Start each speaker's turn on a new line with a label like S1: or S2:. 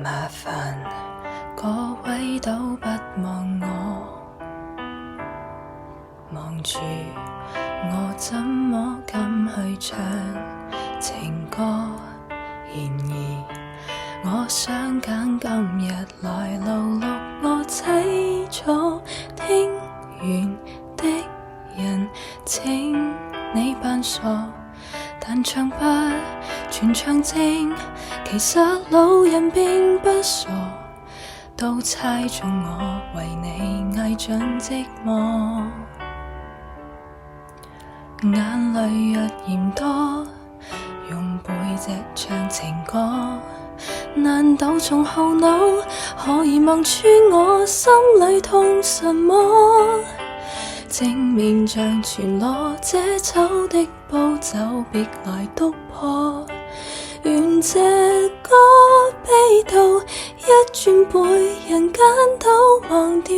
S1: 麻煩各位都不忘我，望住我怎麼敢去唱情歌。然而我想揀今日來勞碌我凄楚，聽完的人請你扮傻，但唱不全唱正，其實老人並不傻，都猜中我為你偽盡寂寞。眼淚若嫌多，用背脊唱情歌，難道從後腦可以望穿我心裏痛什麼？正面像全裸，這醜的步驟別來督破。願這歌悲到一轉背，人間都忘掉